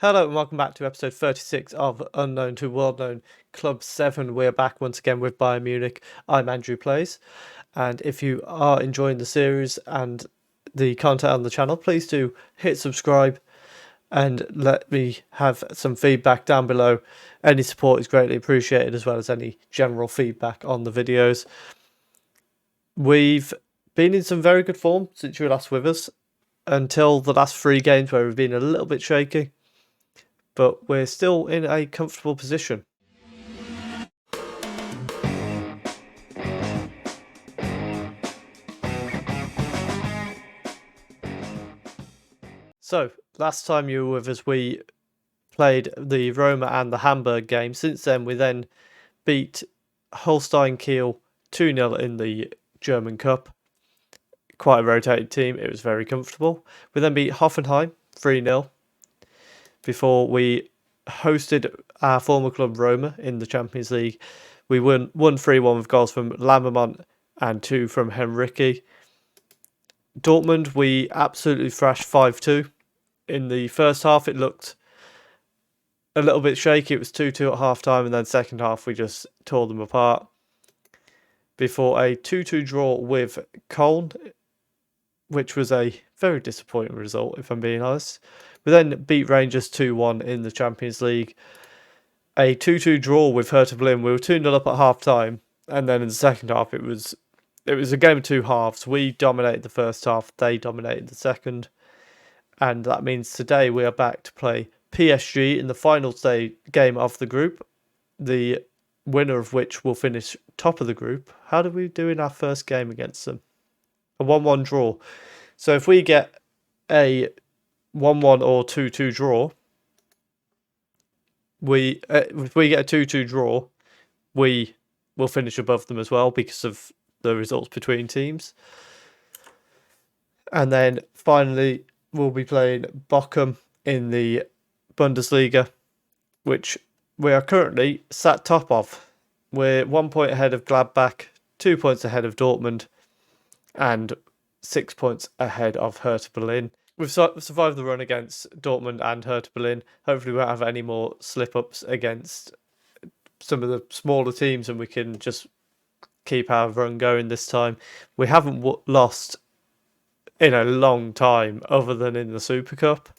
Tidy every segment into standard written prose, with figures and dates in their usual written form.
Hello and welcome back to episode 36 of Unknown to World Known Club 7. We're back once again with Bayern Munich. I'm AndrewPlays, and if you are enjoying the series and the content on the channel, please do hit subscribe and let me have some feedback down below. Any support is greatly appreciated, as well as any general feedback on the videos. We've been in some very good form since you were last with us, until the last 3 games where we've been a little bit shaky. But we're still in a comfortable position. So, last time you were with us, we played the Roma and the Hamburg game. Since then, we then beat Holstein Kiel 2-0 in the German Cup. Quite a rotated team. It was very comfortable. We then beat Hoffenheim 3-0 before we hosted our former club Roma in the Champions League. We won 3-1 with goals from Lammermont and 2 from Henrique. Dortmund, we absolutely thrashed 5-2. In the first half, it looked a little bit shaky. It was 2-2 at half time, and then second half, we just tore them apart. Before a 2-2 draw with Köln, which was a very disappointing result, if I'm being honest. We then beat Rangers 2-1 in the Champions League. A 2-2 draw with Hertha Berlin. We were 2-0 up at half time, and then in the second half it was a game of two halves. We dominated the first half, they dominated the second. And that means today we are back to play PSG in the final game of the group, the winner of which will finish top of the group. How did we do in our first game against them? A 1-1 draw. So if we get a 1-1 or 2-2 draw, if we get a 2-2 draw, we will finish above them as well because of the results between teams. And then finally, we'll be playing Bochum in the Bundesliga, which we are currently sat top of. We're 1 point ahead of Gladbach, 2 points ahead of Dortmund, and 6 points ahead of Hertha Berlin. We've survived the run against Dortmund and Hertha Berlin. Hopefully we won't have any more slip-ups against some of the smaller teams, and we can just keep our run going this time. We haven't lost in a long time, other than in the Super Cup.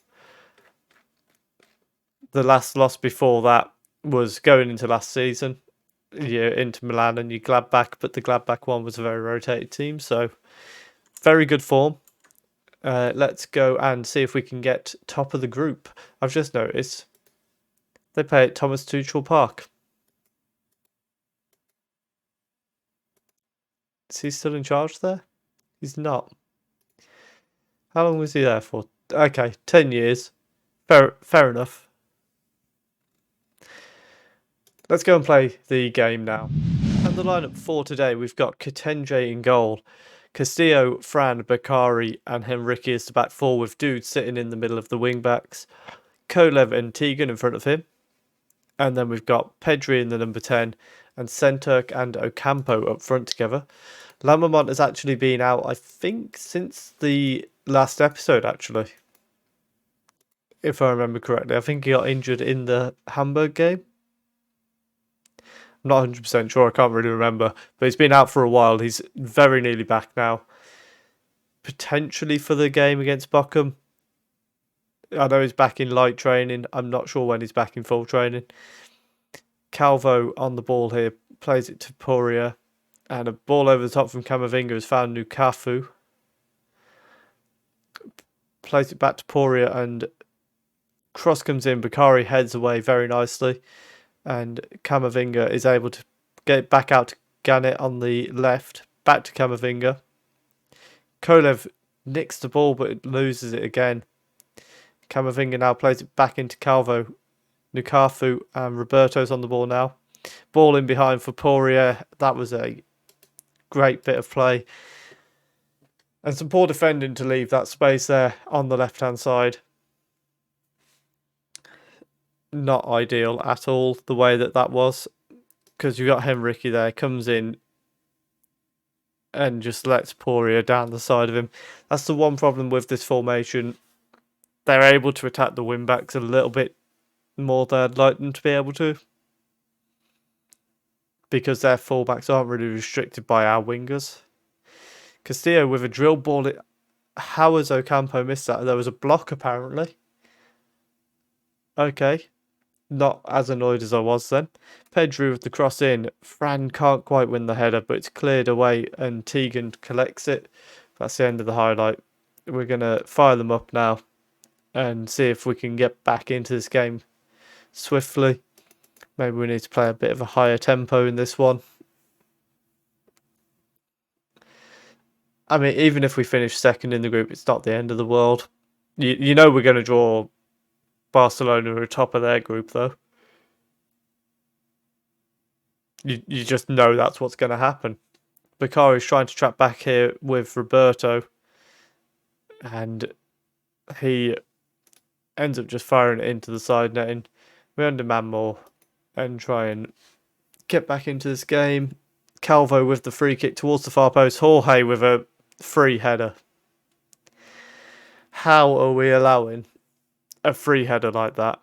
The last loss before that was going into last season. You're into Milan and you Gladbach, but the Gladbach one was a very rotated team, so very good form. Let's go and see if we can get top of the group. I've just noticed they play at Thomas Tuchel Park. Is he still in charge there? He's not. How long was he there for? Okay, 10 years. Fair enough. Let's go and play the game now. And the lineup for today, we've got Ketenge in goal. Castillo, Fran, Bakari and Henrique is the back four, with Dude sitting in the middle of the wing backs. Kolev and Tegan in front of him. And then we've got Pedri in the number 10 and Centurk and Ocampo up front together. Lammermont has actually been out, I think, since the last episode, actually. If I remember correctly. I think he got injured in the Hamburg game. I'm not 100% sure, I can't really remember. But he's been out for a while. He's very nearly back now. Potentially for the game against Bochum. I know he's back in light training. I'm not sure when he's back in full training. Calvo on the ball here. Plays it to Poria. And a ball over the top from Camavinga has found Lukaku. Plays it back to Poria and cross comes in. Bakari heads away very nicely. And Camavinga is able to get back out to Gannett on the left. Back to Camavinga. Kolev nicks the ball but loses it again. Camavinga now plays it back into Calvo. Lukaku and Roberto's on the ball now. Ball in behind for Poria. That was a great bit of play. And some poor defending to leave that space there on the left-hand side. Not ideal at all, the way that was. Because you've got Henrique there, comes in and just lets Poria down the side of him. That's the one problem with this formation. they're able to attack the wing backs a little bit more than I'd like them to be able to, because their fullbacks aren't really restricted by our wingers. Castillo with a drill ball. How has Ocampo missed that? There was a block apparently. Okay. Not as annoyed as I was then. Pedro with the cross in. Fran can't quite win the header, but it's cleared away and Tegan collects it. That's the end of the highlight. We're going to fire them up now and see if we can get back into this game swiftly. Maybe we need to play a bit of a higher tempo in this one. I mean, even if we finish second in the group, it's not the end of the world. You know we're going to draw Barcelona are top of their group, though. You just know that's what's going to happen. Bakari's trying to trap back here with Roberto, and he ends up just firing it into the side netting. We underman more and try and get back into this game. Calvo with the free kick towards the far post. Jorge with a free header. How are we allowing a free header like that?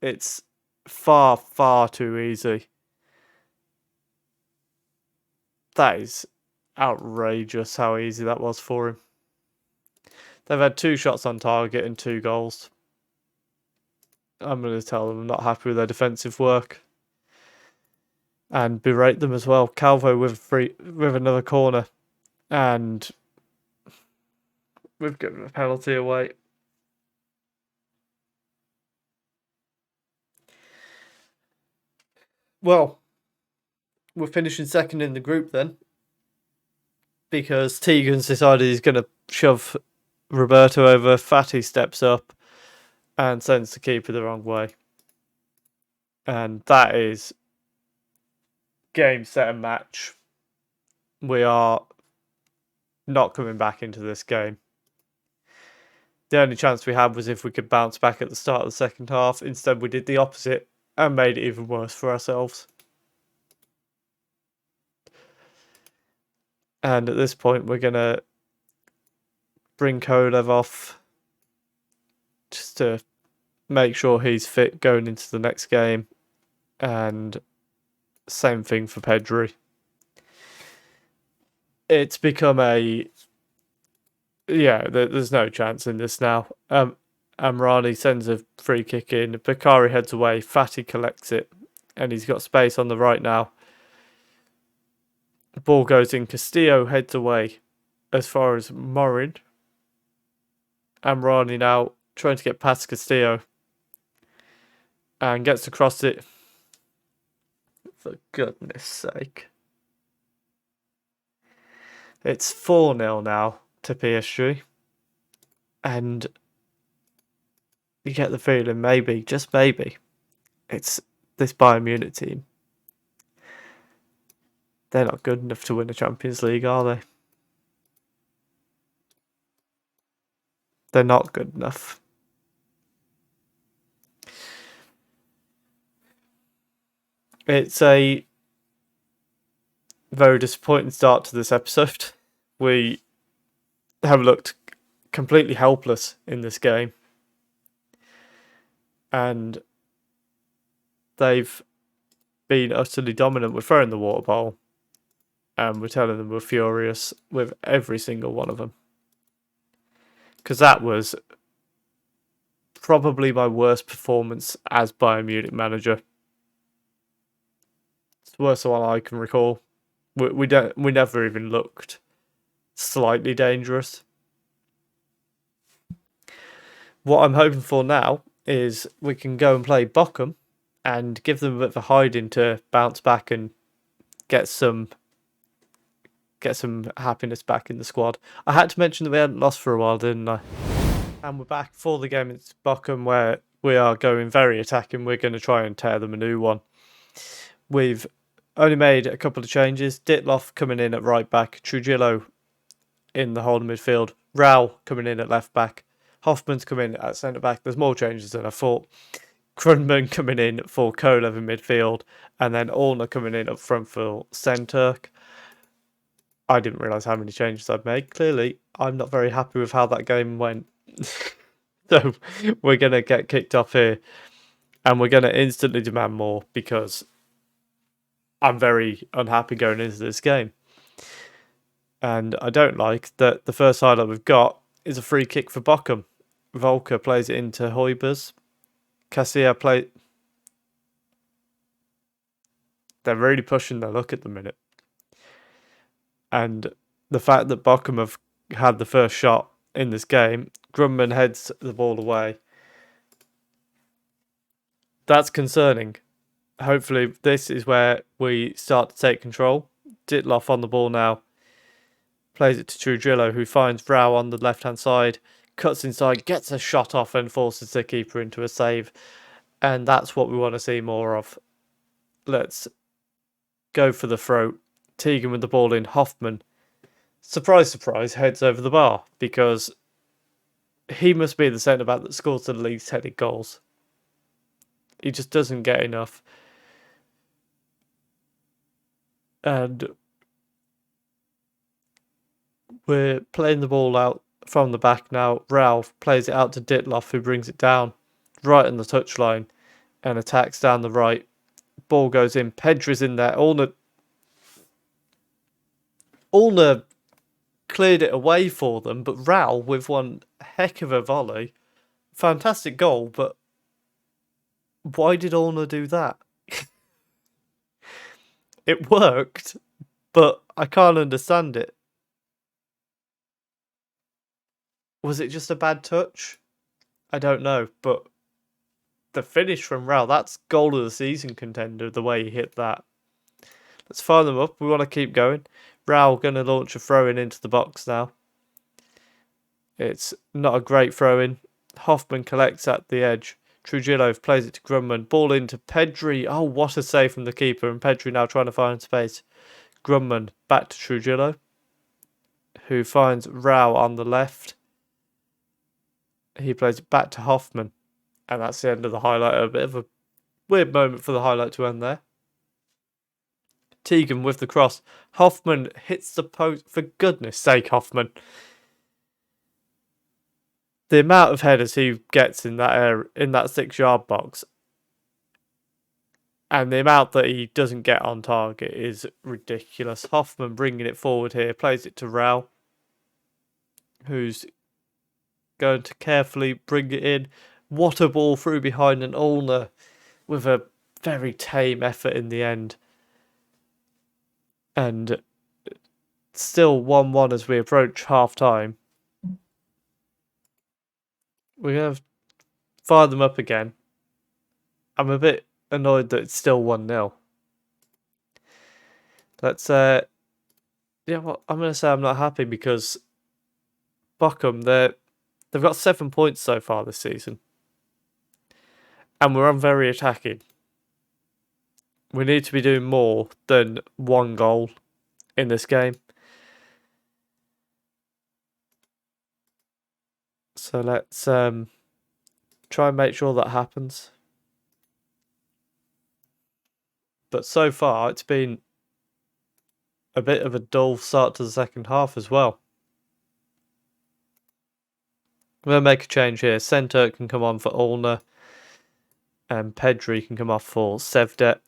It's far, far too easy. That is outrageous how easy that was for him. They've had 2 shots on target and 2 goals. I'm going to tell them I'm not happy with their defensive work and berate them as well. Calvo with another corner, and we've given a penalty away. Well, we're finishing second in the group then, because Tegan's decided he's going to shove Roberto over. Fatty steps up and sends the keeper the wrong way. And that is game, set and match. We are not coming back into this game. The only chance we had was if we could bounce back at the start of the second half. Instead, we did the opposite and made it even worse for ourselves. And at this point, we're going to bring Kolev off just to make sure he's fit going into the next game. And same thing for Pedri. It's become there's no chance in this now. Amrani sends a free kick in. Bakari heads away. Fatty collects it. And he's got space on the right now. The ball goes in. Castillo heads away as far as Morin. Amrani now trying to get past Castillo. And gets across it. For goodness sake. It's 4-0 now to PSG. And you get the feeling maybe, just maybe, it's this Bayern Munich team. They're not good enough to win the Champions League, are they? They're not good enough. It's a very disappointing start to this episode. We have looked completely helpless in this game. And they've been utterly dominant. We're throwing the water bowl. And we're telling them we're furious with every single one of them. Because that was probably my worst performance as Bayern Munich manager. It's the worst one I can recall. We never even looked slightly dangerous. What I'm hoping for now is we can go and play Bochum and give them a bit of a hiding to bounce back and get some happiness back in the squad. I had to mention that we hadn't lost for a while, didn't I? And we're back for the game against Bochum, where we are going very attacking. We're going to try and tear them a new one. We've only made a couple of changes. Ditloff coming in at right back. Trujillo in the holding midfield. Rao coming in at left back. Hoffman's coming in at centre back. There's more changes than I thought. Krunman coming in for Kolev in midfield. And then Allner coming in up front for centre. I didn't realise how many changes I'd made. Clearly, I'm not very happy with how that game went. So we're going to get kicked off here. And we're going to instantly demand more because I'm very unhappy going into this game. And I don't like that the first highlight we've got is a free kick for Bochum. Volker plays it into Hoybers. Casilla play. They're really pushing their luck at the minute. And the fact that Bochum have had the first shot in this game, Grumman heads the ball away. That's concerning. Hopefully this is where we start to take control. Ditloff on the ball now. Plays it to Trujillo, who finds Rao on the left-hand side. Cuts inside, gets a shot off and forces the keeper into a save. And that's what we want to see more of. Let's go for the throw. Tegan with the ball in. Hoffman, surprise, surprise, heads over the bar because he must be the centre-back that scores the least headed goals. He just doesn't get enough. And we're playing the ball out from the back now. Ralph plays it out to Ditloff, who brings it down right on the touchline and attacks down the right. Ball goes in. Pedra's in there. Ulner cleared it away for them, but Rao with one heck of a volley. Fantastic goal, but why did Ulner do that? It worked, but I can't understand it. Was it just a bad touch? I don't know, but the finish from Rao, that's goal of the season contender, the way he hit that. Let's fire them up. We want to keep going. Rao going to launch a throw-in into the box now. It's not a great throw-in. Hoffman collects at the edge. Trujillo plays it to Grumman. Ball into Pedri. Oh, what a save from the keeper. And Pedri now trying to find space. Grumman back to Trujillo, who finds Rao on the left. He plays it back to Hoffman. And that's the end of the highlight. A bit of a weird moment for the highlight to end there. Tegan with the cross. Hoffman hits the post. For goodness sake, Hoffman. The amount of headers he gets in that area, in that 6-yard box, and the amount that he doesn't get on target is ridiculous. Hoffman bringing it forward here, plays it to Rao, who's going to carefully bring it in. What a ball through behind, and Ulner with a very tame effort in the end. And still 1-1 as we approach half-time. We're going to fire them up again. I'm a bit annoyed that it's still 1-0. Let's, yeah, well, I'm going to say I'm not happy because Bochum, they've got 7 points so far this season. And we're on very attacking. We need to be doing more than 1 goal in this game. So let's try and make sure that happens. But so far, it's been a bit of a dull start to the second half as well. I'm going to make a change here. Centre can come on for Ulner. And Pedri can come off for Sevdet.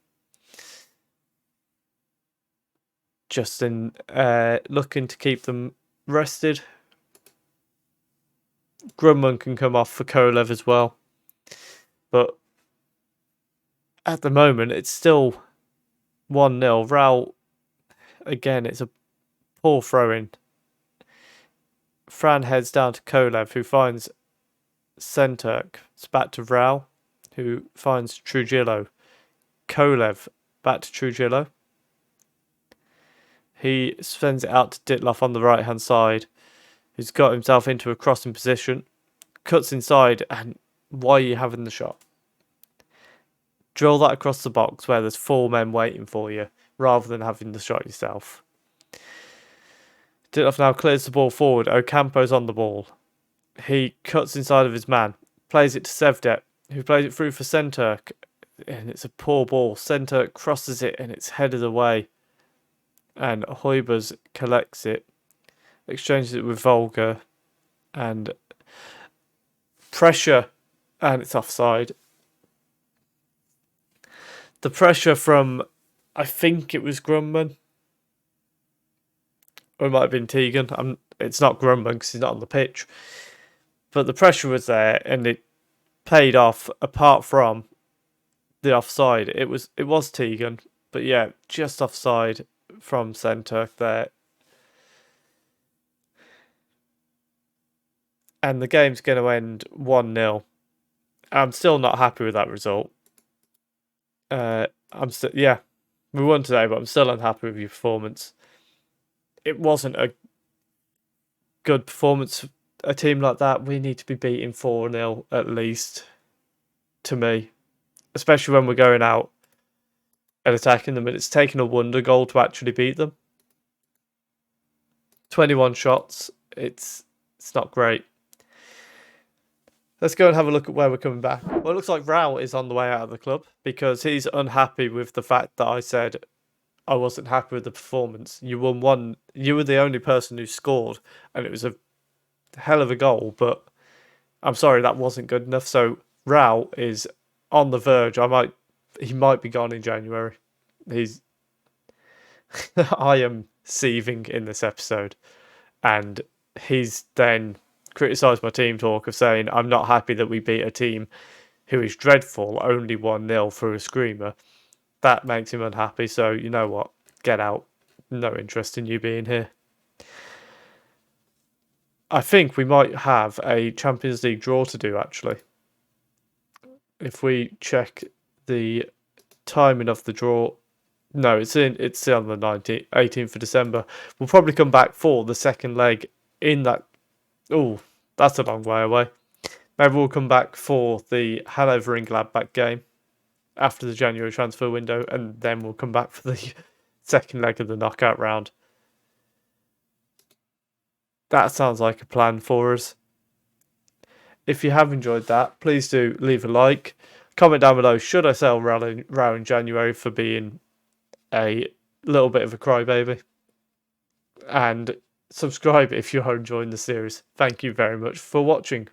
Just in looking to keep them rested. Grumman can come off for Kolev as well. But at the moment, it's still 1-0. Rao, again, it's a poor throw-in. Fran heads down to Kolev, who finds Centurk. It's back to Rao, who finds Trujillo. Kolev back to Trujillo. He sends it out to Ditloff on the right-hand side, who's got himself into a crossing position. Cuts inside, and why are you having the shot? Drill that across the box where there's 4 men waiting for you, rather than having the shot yourself. Ditloff now clears the ball forward. Ocampo's on the ball. He cuts inside of his man. Plays it to Sevdet, who plays it through for Centurk. And it's a poor ball. Centurk crosses it and it's headed away. and Hoibers collects it, exchanges it with Volga, and pressure, and it's offside. The pressure from, I think it was Grumman, or it might have been Tegan. It's not Grumman because he's not on the pitch, but the pressure was there, and it paid off. Apart from the offside, it was Tegan, but yeah, just offside from centre there. And the game's going to end 1-0. I'm still not happy with that result. Yeah, we won today, but I'm still unhappy with your performance. It wasn't a good performance. A team like that, we need to be beating 4-0 at least, to me. Especially when we're going out and attacking them, and it's taken a wonder goal to actually beat them. 21 shots, it's not great. Let's go and have a look at where we're coming back. Well, it looks like Rao is on the way out of the club because he's unhappy with the fact that I said I wasn't happy with the performance. You won one. You were the only person who scored, and it was a hell of a goal, but I'm sorry, that wasn't good enough. So Rao is on the verge. He might be gone in January. I am seething in this episode, and he's then criticised my team talk of saying I'm not happy that we beat a team who is dreadful, only 1-0 through a screamer. That makes him unhappy, so you know what? Get out. No interest in you being here. I think we might have a Champions League draw to do, actually. If we check the timing of the draw. No, it's on the 18th of December. We'll probably come back for the second leg in that. Oh, that's a long way away. Maybe we'll come back for the Hanover and Gladbach game after the January transfer window, and then we'll come back for the second leg of the knockout round. That sounds like a plan for us. If you have enjoyed that, please do leave a like. Comment down below, should I sell Rao in January for being a little bit of a crybaby? And subscribe if you're enjoying the series. Thank you very much for watching.